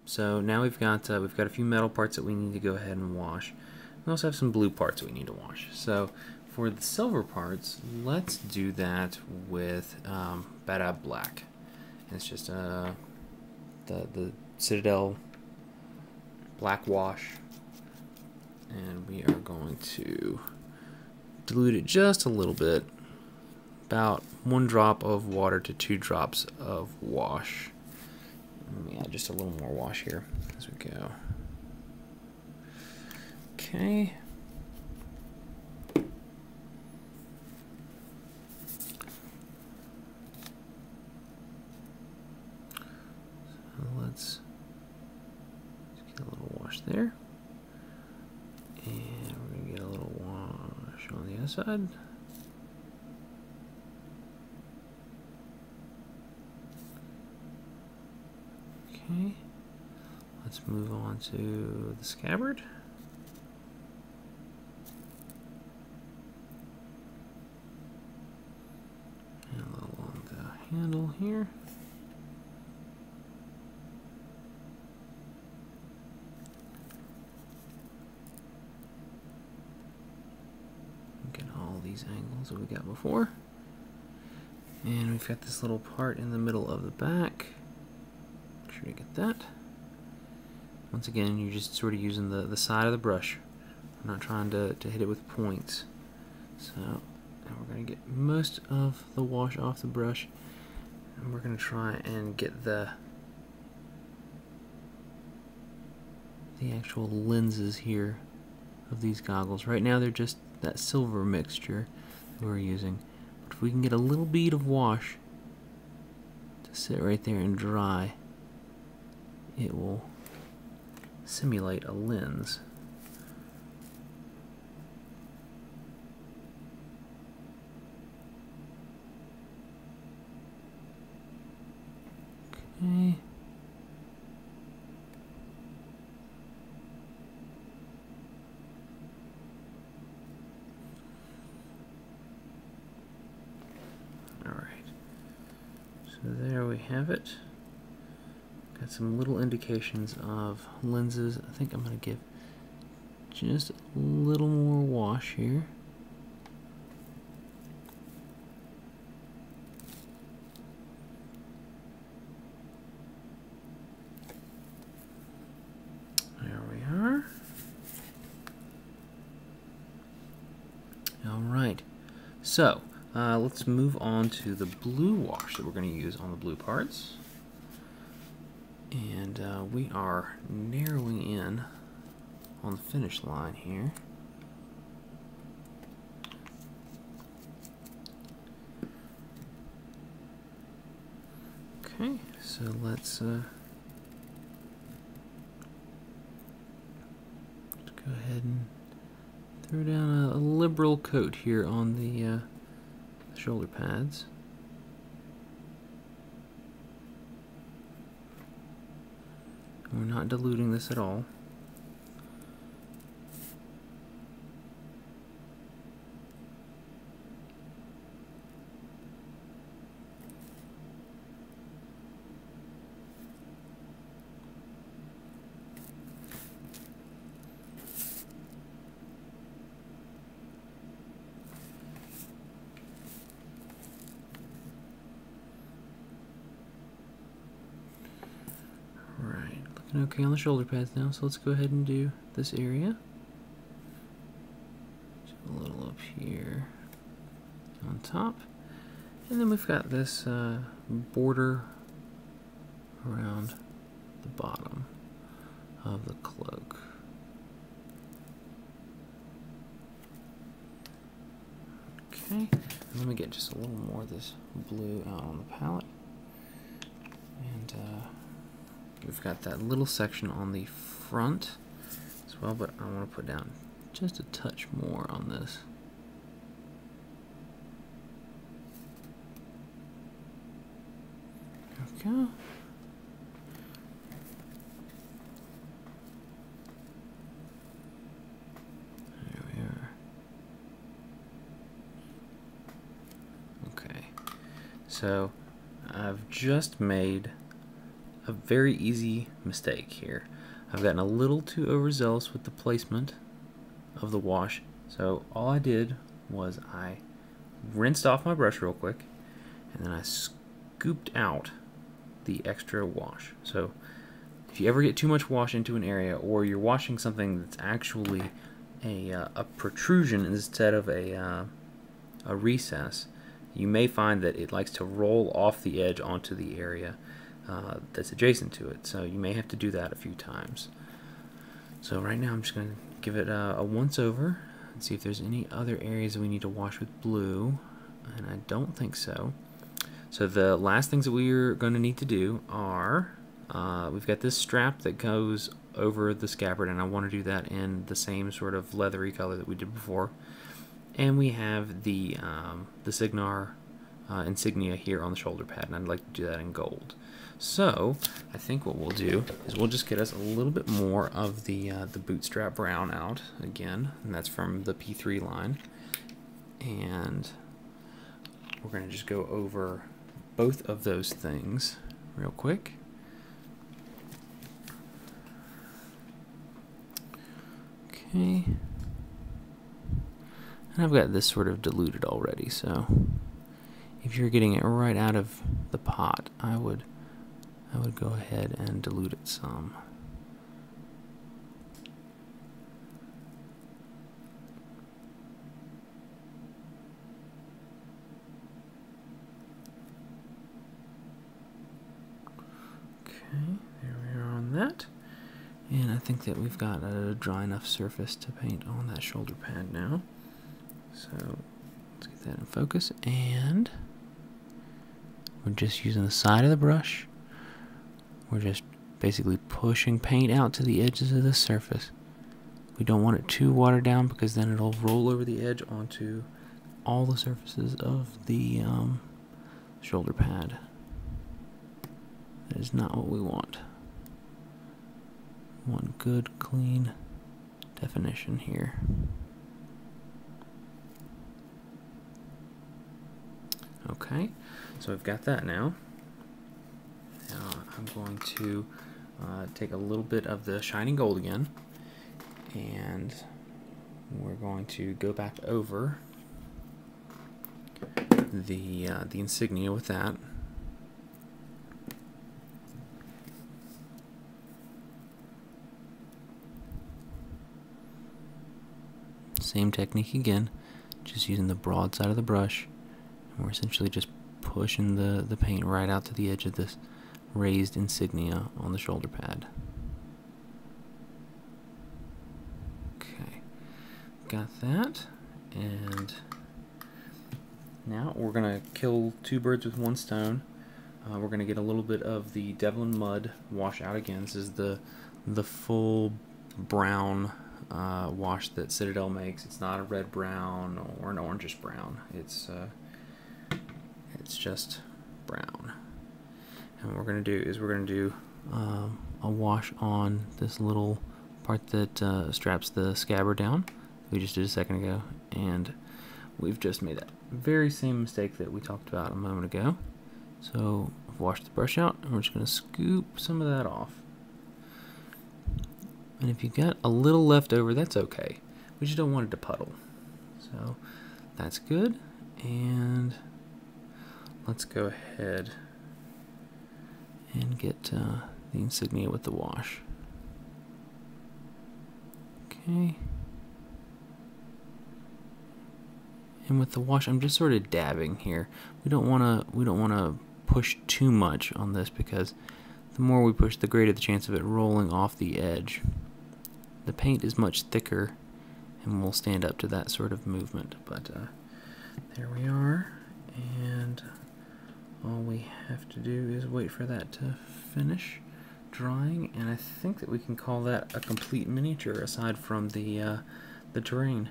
So now we've got a few metal parts that we need to go ahead and wash. We also have some blue parts that we need to wash. So for the silver parts, let's do that with Bad Black. It's just the Citadel black wash, and we are going to dilute it just a little bit, about 1 drop of water to 2 drops of wash. Let me add just a little more wash here as we go. Okay. So let's get a little wash there. And we're going to get a little wash on the other side. Okay, let's move on to the scabbard. And a little on the handle here. Get all these angles that we got before. And we've got this little part in the middle of the back. Make sure you get that. Once again, you're just sort of using the side of the brush. I'm not trying to hit it with points. So now we're going to get most of the wash off the brush, and we're going to try and get the actual lenses here of these goggles. Right now they're just that silver mixture that we're using. But if we can get a little bead of wash to sit right there and dry, it will simulate a lens. Okay. All right. So there we have it. Got some little indications of lenses. I think I'm going to give just a little more wash here. There we are. All right. So let's move on to the blue wash that we're going to use on the blue parts. And we are narrowing in on the finish line here. Okay, so let's go ahead and throw down a liberal coat here on the shoulder pads. We're not diluting this at all. Okay, on the shoulder pads now, so let's go ahead and do this area. So a little up here on top. And then we've got this border around the bottom of the cloak. Okay, and let me get just a little more of this blue out on the palette. And we've got that little section on the front as well, but I want to put down just a touch more on this. There we go. There we are. Okay, so I've just made a very easy mistake here. I've gotten a little too overzealous with the placement of the wash. So all I did was I rinsed off my brush real quick, and then I scooped out the extra wash. So if you ever get too much wash into an area, or you're washing something that's actually a protrusion instead of a recess, you may find that it likes to roll off the edge onto the area that's adjacent to it. So you may have to do that a few times. So right now I'm just going to give it a once over and see if there's any other areas that we need to wash with blue, and I don't think so. So the last things that we're going to need to do are, we've got this strap that goes over the scabbard, and I want to do that in the same sort of leathery color that we did before. And we have the Signar insignia here on the shoulder pad, and I'd like to do that in gold. So I think what we'll do is we'll just get us a little bit more of the bootstrap brown out again, and that's from the P3 line. And we're going to just go over both of those things real quick. Okay. And I've got this sort of diluted already, so if you're getting it right out of the pot, I would go ahead and dilute it some. Okay, there we are on that. And I think that we've got a dry enough surface to paint on that shoulder pad now. So let's get that in focus, and we're just using the side of the brush. We're just basically pushing paint out to the edges of the surface. We don't want it too watered down, because then it'll roll over the edge onto all the surfaces of the shoulder pad. That is not what we want. We want good, clean definition here. Okay, so we've got that now. Now I'm going to take a little bit of the shining gold again, and we're going to go back over the insignia with that. Same technique again, just using the broad side of the brush, and we're essentially just pushing the paint right out to the edge of this raised insignia on the shoulder pad. Okay, got that, and now we're gonna kill two birds with one stone. We're gonna get a little bit of the Devlin mud wash out again. This is the full brown wash that Citadel makes. It's not a red brown or an orangish brown. It's just brown. And what we're going to do is we're going to do a wash on this little part that straps the scabbard down. We just did a second ago, and we've just made that very same mistake that we talked about a moment ago. So I've washed the brush out, and we're just going to scoop some of that off. And if you got a little left over, that's okay. We just don't want it to puddle. So that's good. And let's go ahead and get the insignia with the wash. Okay. And with the wash, I'm just sort of dabbing here. We don't want to push too much on this, because the more we push, the greater the chance of it rolling off the edge. The paint is much thicker and will stand up to that sort of movement. But there we are, and all we have to do is wait for that to finish drying, and I think that we can call that a complete miniature, aside from the terrain,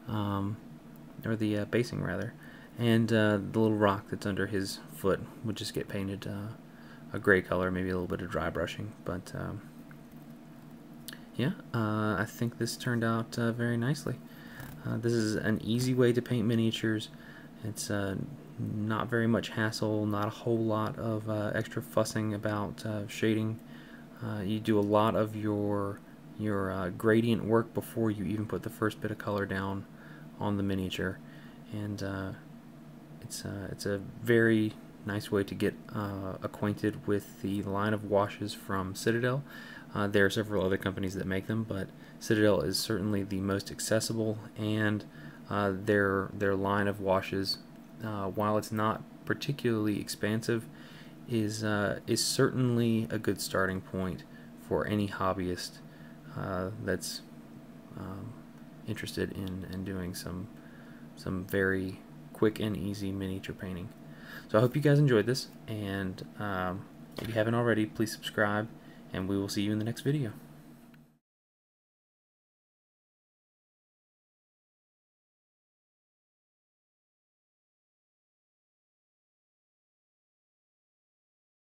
or the basing rather, and the little rock that's under his foot would just get painted a gray color, maybe a little bit of dry brushing. But yeah, I think this turned out very nicely. This is an easy way to paint miniatures, It's not very much hassle, not a whole lot of extra fussing about shading. You do a lot of your gradient work before you even put the first bit of color down on the miniature, and it's a very nice way to get acquainted with the line of washes from Citadel. There are several other companies that make them, but Citadel is certainly the most accessible, and their line of washes, while it's not particularly expansive, is certainly a good starting point for any hobbyist that's interested in doing some very quick and easy miniature painting. So I hope you guys enjoyed this, and if you haven't already, please subscribe, and we will see you in the next video.